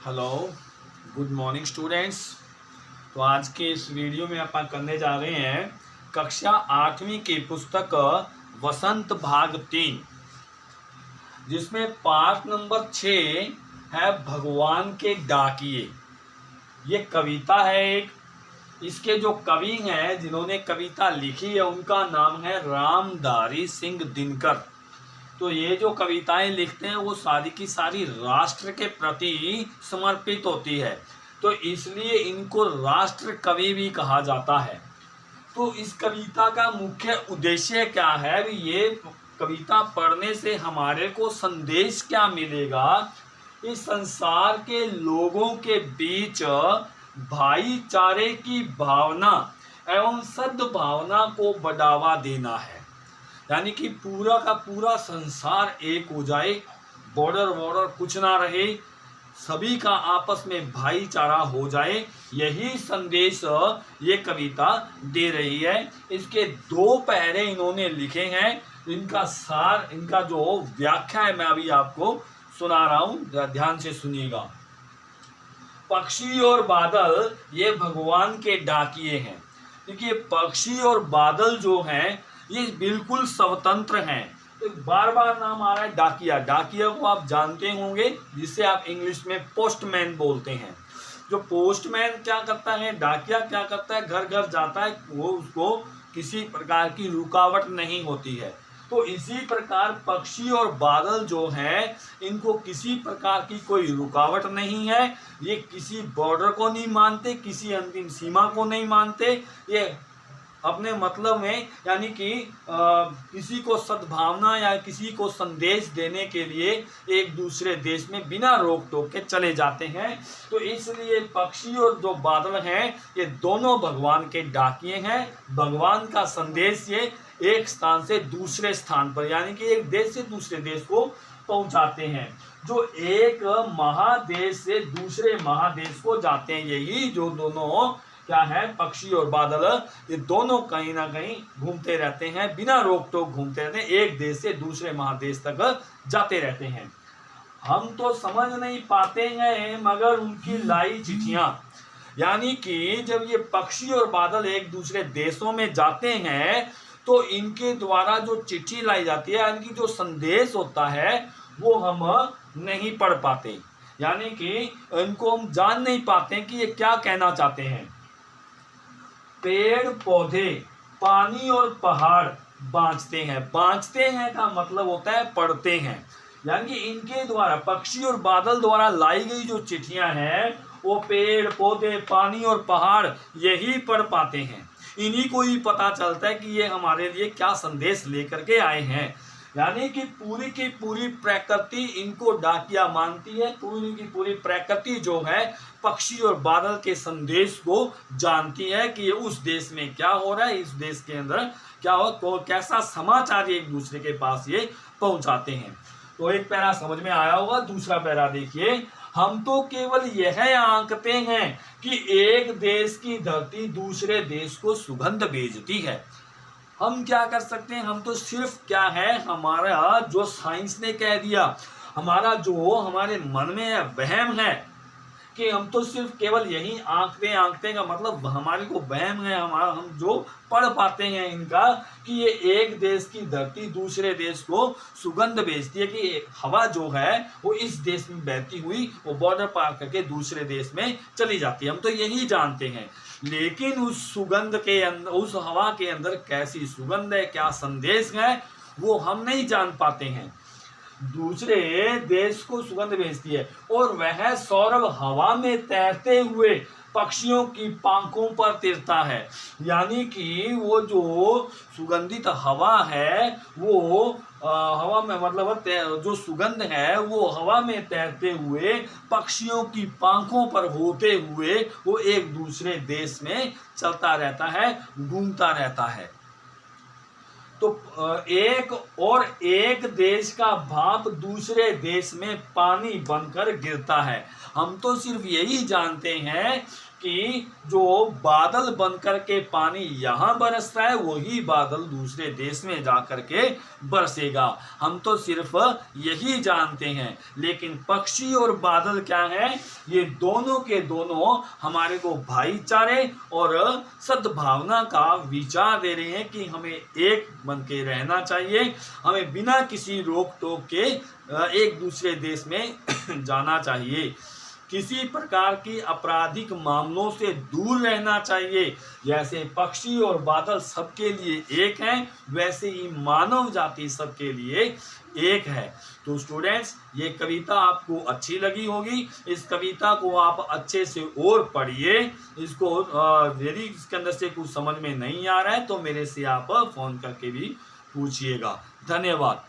Hello, good morning students. तो आज के इस वीडियो में अपन करने जा रहे हैं कक्षा 8वीं की पुस्तक वसंत भाग 3, जिसमें पाठ नंबर 6 है भगवान के डाकिए। ये कविता है एक। इसके जो कवि हैं जिन्होंने कविता लिखी है उनका नाम है रामधारी सिंह दिनकर। तो ये जो कविताएं लिखते हैं वो सारी की सारी राष्ट्र के प्रति समर्पित होती है, तो इसलिए इनको राष्ट्र कवि भी कहा जाता है। तो इस कविता का मुख्य उद्देश्य क्या है, ये कविता पढ़ने से हमारे को संदेश क्या मिलेगा। इस संसार के लोगों के बीच भाईचारे की भावना एवं सद्भावना को बढ़ावा देना है, यानी कि पूरा का पूरा संसार एक हो जाए, बॉर्डर कुछ ना रहे, सभी का आपस में भाईचारा हो जाए, यही संदेश ये कविता दे रही है। इसके 2 पैरे इन्होंने लिखे हैं। इनका सार, इनका जो व्याख्या है मैं अभी आपको सुना रहा हूँ, ध्यान से सुनिएगा। पक्षी और बादल ये भगवान के डाकिए हैं। देखिए, पक्षी और बादल जो हैं ये बिल्कुल स्वतंत्र हैं। तो बार बार नाम आ रहा है डाकिया। डाकिया को आप जानते होंगे, जिसे आप इंग्लिश में पोस्टमैन बोलते हैं। जो पोस्टमैन क्या करता है, डाकिया क्या करता है, घर घर जाता है, वो उसको किसी प्रकार की रुकावट नहीं होती है। तो इसी प्रकार पक्षी और बादल जो हैं इनको किसी प्रकार की कोई रुकावट नहीं है। ये किसी बॉर्डर को नहीं मानते, किसी अंतिम सीमा को नहीं मानते। ये अपने मतलब में, यानी कि किसी को सद्भावना या किसी को संदेश देने के लिए एक दूसरे देश में बिना रोक टोक के चले जाते हैं। तो इसलिए पक्षी और जो बादल हैं ये दोनों भगवान के डाकिए हैं। भगवान का संदेश ये एक स्थान से दूसरे स्थान पर, यानी कि एक देश से दूसरे देश को पहुंचाते हैं। जो एक महादेश से दूसरे महादेश को जाते हैं, यही जो दोनों क्या है, पक्षी और बादल, ये दोनों कहीं ना कहीं घूमते रहते हैं, बिना रोक टोक घूमते रहते हैं, एक देश से दूसरे महादेश तक जाते रहते हैं। हम तो समझ नहीं पाते हैं मगर उनकी लाई चिट्ठियां, यानी कि जब ये पक्षी और बादल एक दूसरे देशों में जाते हैं तो इनके द्वारा जो चिट्ठी लाई जाती है, यानी कि जो संदेश होता है वो हम नहीं पढ़ पाते, यानी कि इनको हम जान नहीं पाते कि ये क्या कहना चाहते हैं। पेड़ पौधे, पानी और पहाड़ बाँचते हैं। बाँचते हैं का मतलब होता है पढ़ते हैं, यानी कि इनके द्वारा, पक्षी और बादल द्वारा लाई गई जो चिट्ठियां हैं वो पेड़ पौधे, पानी और पहाड़ यही पढ़ पाते हैं। इन्हीं को ही पता चलता है कि ये हमारे लिए क्या संदेश लेकर के आए हैं। यानी कि पूरी की पूरी प्रकृति इनको डाकिया मानती है। पूरी की पूरी प्रकृति जो है पक्षी और बादल के संदेश को जानती है कि उस देश में क्या हो रहा है, इस देश के अंदर क्या हो, तो कैसा समाचार एक दूसरे के पास ये पहुंचाते हैं। तो एक पैरा समझ में आया होगा। दूसरा पैरा देखिए, हम तो केवल यह आंकते हैं कि एक देश की धरती दूसरे देश को सुगंध भेजती है। हम क्या कर सकते हैं, हम तो सिर्फ क्या है, हमारा जो साइंस ने कह दिया, हमारा जो हमारे मन में है वहम है कि हम तो सिर्फ केवल यही आंकते का मतलब हमारे को वहम है, हमारा हम जो पढ़ पाते हैं इनका कि ये एक देश की धरती दूसरे देश को सुगंध भेजती है, कि हवा जो है वो इस देश में बहती हुई वो बॉर्डर पार करके दूसरे देश में चली जाती है। हम तो यही जानते हैं, लेकिन उस सुगंध के अंदर, उस हवा के अंदर कैसी सुगंध है, क्या संदेश है, वो हम नहीं जान पाते हैं। दूसरे देश को सुगंध भेजती है और वह सौरभ हवा में तैरते हुए पक्षियों की पंखों पर तिरता है, यानी कि वो जो सुगंधित हवा है वो हवा में, मतलब जो सुगंध है वो हवा में तैरते हुए पक्षियों की पंखों पर होते हुए वो एक दूसरे देश में चलता रहता है, घूमता रहता है। तो एक देश का भाप दूसरे देश में पानी बनकर गिरता है। हम तो सिर्फ यही जानते हैं कि जो बादल बनकर के पानी यहाँ बरस रहा है वही बादल दूसरे देश में जाकर के बरसेगा। हम तो सिर्फ यही जानते हैं, लेकिन पक्षी और बादल क्या है, ये दोनों के दोनों हमारे को भाईचारे और सद्भावना का विचार दे रहे हैं कि हमें एक बन के रहना चाहिए, हमें बिना किसी रोक टोक के एक दूसरे देश में जाना चाहिए, किसी प्रकार की आपराधिक मामलों से दूर रहना चाहिए। जैसे पक्षी और बादल सबके लिए एक हैं, वैसे ही मानव जाति सबके लिए एक है। तो स्टूडेंट्स, ये कविता आपको अच्छी लगी होगी। इस कविता को आप अच्छे से और पढ़िए। इसको यदि इसके अंदर से कुछ समझ में नहीं आ रहा है तो मेरे से आप फोन करके भी पूछिएगा। धन्यवाद।